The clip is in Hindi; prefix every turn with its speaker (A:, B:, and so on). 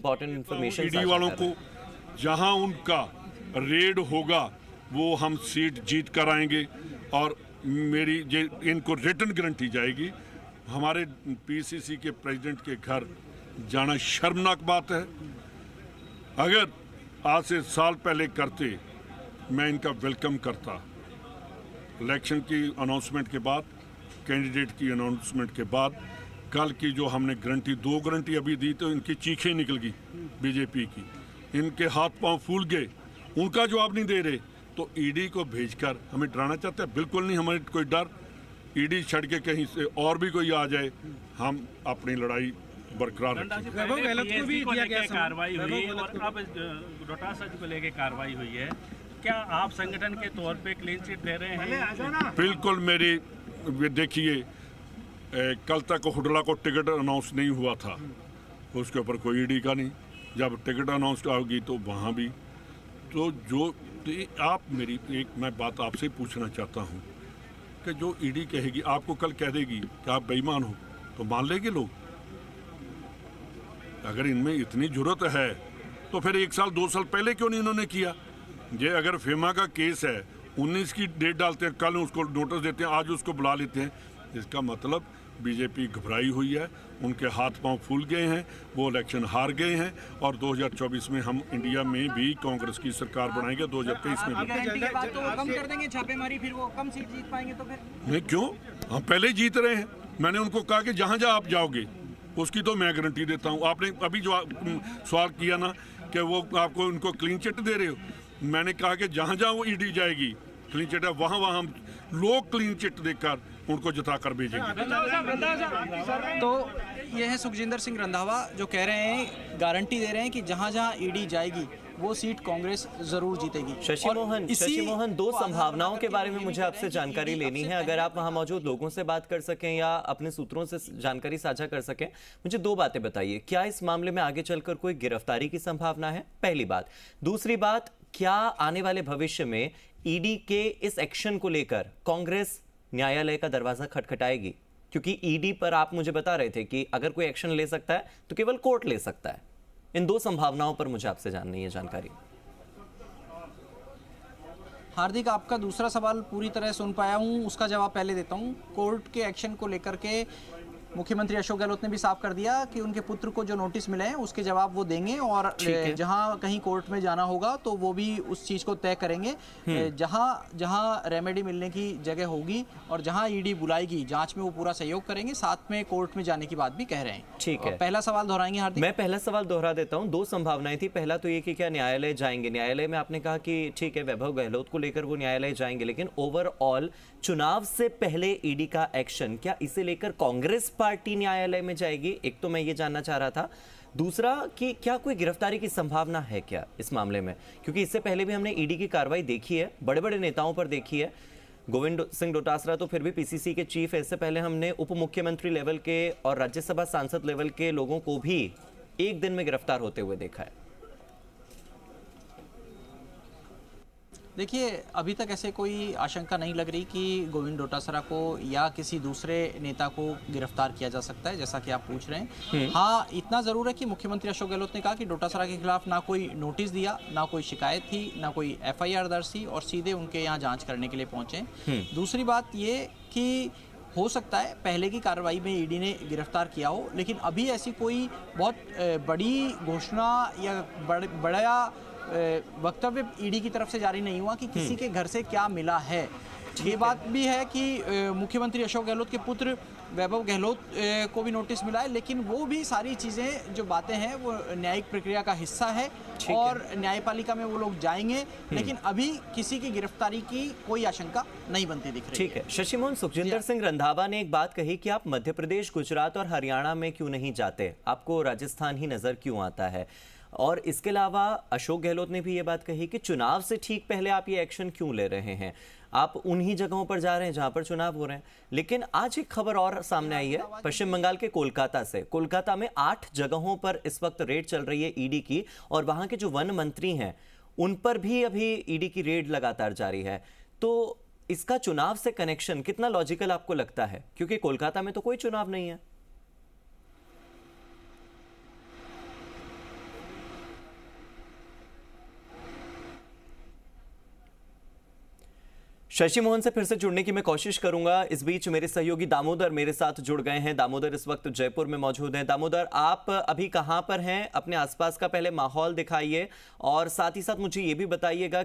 A: इंपॉर्टेंट इन्फॉर्मेशन
B: ईडी वालों को जहां उनका रेड होगा वो हम सीट जीत कर आएंगे और मेरी इनको रिटर्न गारंटी जाएगी। हमारे पीसीसी के प्रेसिडेंट के घर जाना शर्मनाक बात है। अगर आज से साल पहले करते मैं इनका वेलकम करता। इलेक्शन की अनाउंसमेंट के बाद, कैंडिडेट की अनाउंसमेंट के बाद, कल की जो हमने गारंटी 2 गारंटी अभी दी तो इनकी चीखें निकल गई बीजेपी की, इनके हाथ पांव फूल गए। उनका जवाब नहीं दे रहे तो ईडी को भेजकर हमें डराना चाहते हैं? बिल्कुल नहीं, हमें कोई डर। ईडी छड़ के कहीं से और भी कोई आ जाए, हम अपनी लड़ाई बरकरार रखेंगे।
C: कार्रवाई हुई और अब डोटासरा को लेकर कार्रवाई हुई है, क्या आप संगठन के तौर पे क्लीन चिट दे रहे हैं?
B: बिल्कुल। मेरी देखिए, कल तक हुडला को टिकट अनाउंस नहीं हुआ था, उसके ऊपर कोई ईडी का नहीं। जब टिकट अनाउंस होगी तो वहाँ भी तो जो आप मेरी एक मैं बात आपसे पूछना चाहता हूँ कि जो ईडी कहेगी, आपको कल कह देगी कि आप बेईमान हो, तो मान लेंगे लोग? अगर इनमें इतनी जरूरत है तो फिर 1 साल 2 साल पहले क्यों नहीं इन्होंने किया? ये अगर फेमा का केस है, 19 की डेट डालते हैं, कल उसको नोटिस देते हैं, आज उसको बुला लेते हैं, इसका मतलब बीजेपी घबराई हुई है, उनके हाथ पांव फूल गए हैं, वो इलेक्शन हार गए हैं और 2024 में हम इंडिया में भी कांग्रेस की सरकार बनाएंगे। 2023 में भी
D: तो वो कम कर देंगे छापेमारी, फिर वो कम सीट जीत पाएंगे तो फिर
B: नहीं, क्यों? हम पहले ही जीत रहे हैं। मैंने उनको कहा कि जहाँ जहाँ आप जाओगे उसकी तो मैं गारंटी देता हूँ। आपने अभी जो सवाल किया ना कि वो आपको उनको क्लीन चिट दे रहे हो, मैंने कहा कि जहाँ जहाँ वो ईडी जाएगी क्लीन चिट है, वहाँ वहाँ हम लोग क्लीन चिट देकर उनको जिता कर भेजेंगे।
D: तो ये है सुखजिंदर सिंह रंधावा जो कह रहे हैं, गारंटी दे रहे हैं कि जहां जहां ईडी जाएगी वो सीट कांग्रेस जरूर जीतेगी।
A: शशि मोहन, 2 संभावनाओं के बारे में मुझे आपसे जानकारी लेनी है। अगर आप वहां मौजूद लोगों से बात कर सकें या अपने सूत्रों से जानकारी साझा कर सकें, मुझे 2 बातें बताइए। क्या इस मामले में आगे चलकर कोई गिरफ्तारी की संभावना है? पहली बात। दूसरी बात, क्या आने वाले भविष्य में ईडी के इस एक्शन को लेकर कांग्रेस न्यायालय का दरवाजा खटखटाएगी? क्योंकि ईडी पर आप मुझे बता रहे थे कि अगर कोई एक्शन ले सकता है तो केवल कोर्ट ले सकता है। इन 2 संभावनाओं पर मुझे आपसे जाननी है जानकारी।
D: हार्दिक, आपका दूसरा सवाल पूरी तरह सुन पाया हूं, उसका जवाब पहले देता हूं। कोर्ट के एक्शन को लेकर के मुख्यमंत्री अशोक गहलोत ने भी साफ कर दिया कि उनके पुत्र को जो नोटिस मिले हैं उसके जवाब वो देंगे और जहां कहीं कोर्ट में जाना होगा तो वो भी उस चीज को तय करेंगे। जहां जहां रेमेडी मिलने की जगह होगी और जहां ईडी बुलाएगी जांच में, वो पूरा सहयोग करेंगे। साथ में कोर्ट में जाने की बात भी कह रहे हैं।
A: ठीक है,
D: पहला सवाल दोहराएंगे हार्दिक?
A: मैं पहला सवाल दोहरा देता हूं। 2 संभावनाएं थी। पहला तो ये कि क्या न्यायालय जाएंगे। न्यायालय में आपने कहा कि ठीक है, वैभव गहलोत को लेकर वो न्यायालय जाएंगे, लेकिन ओवरऑल चुनाव से पहले ईडी का एक्शन, क्या इसे लेकर कांग्रेस पार्टी न्यायालय में जाएगी? एक तो मैं ये जानना चाह रहा था। दूसरा कि क्या कोई गिरफ्तारी की संभावना है क्या इस मामले में? क्योंकि इससे पहले भी हमने ईडी की कार्रवाई देखी है, बड़े बड़े नेताओं पर देखी है। गोविंद सिंह डोटासरा तो फिर भी पीसीसी के चीफ है। इससे पहले हमने उप मुख्यमंत्री लेवल के और राज्यसभा सांसद लेवल के लोगों को भी एक दिन में गिरफ्तार होते हुए देखा है।
D: देखिए, अभी तक ऐसे कोई आशंका नहीं लग रही कि गोविंद डोटासरा को या किसी दूसरे नेता को गिरफ्तार किया जा सकता है, जैसा कि आप पूछ रहे हैं। हाँ, इतना ज़रूर है कि मुख्यमंत्री अशोक गहलोत ने कहा कि डोटासरा के खिलाफ ना कोई नोटिस दिया, ना कोई शिकायत थी, ना कोई एफआईआर दर्ज थी और सीधे उनके यहाँ जाँच करने के लिए पहुँचे। दूसरी बात ये कि हो सकता है पहले की कार्रवाई में ईडी ने गिरफ्तार किया हो, लेकिन अभी ऐसी कोई बहुत बड़ी घोषणा या बड़ा वक्तव्य ईडी की तरफ से जारी नहीं हुआ कि किसी के घर से क्या मिला है। ये बात भी है कि मुख्यमंत्री अशोक गहलोत के पुत्र वैभव गहलोत को भी नोटिस मिला है, लेकिन वो भी सारी चीज़ें जो बातें हैं वो न्यायिक प्रक्रिया का हिस्सा है और न्यायपालिका में वो लोग जाएंगे, लेकिन अभी किसी की गिरफ्तारी की कोई आशंका नहीं बनती दिख रही।
A: ठीक है। शशि मोहन, सुखजिंदर सिंह रंधावा ने एक बात कही कि आप मध्य प्रदेश, गुजरात और हरियाणा में क्यों नहीं जाते, आपको राजस्थान ही नजर क्यों आता है? और इसके अलावा अशोक गहलोत ने भी ये बात कही कि चुनाव से ठीक पहले आप ये एक्शन क्यों ले रहे हैं, आप उन्हीं जगहों पर जा रहे हैं जहां पर चुनाव हो रहे हैं। लेकिन आज एक खबर और सामने आई है पश्चिम बंगाल के कोलकाता से। कोलकाता में 8 जगहों पर इस वक्त रेड चल रही है ईडी की, और वहां के जो वन मंत्री हैं उन पर भी अभी ईडी की रेड लगातार जारी है। तो इसका चुनाव से कनेक्शन कितना लॉजिकल आपको लगता है, क्योंकि कोलकाता में तो कोई चुनाव नहीं है? शशि मोहन से फिर से जुड़ने की मैं कोशिश करूंगा। इस बीच मेरे सहयोगी दामोदर मेरे साथ जुड़ गए हैं। दामोदर इस वक्त जयपुर में मौजूद हैं। दामोदर, आप अभी कहां पर हैं? अपने आसपास का पहले माहौल दिखाइए और साथ ही साथ मुझे ये भी बताइएगा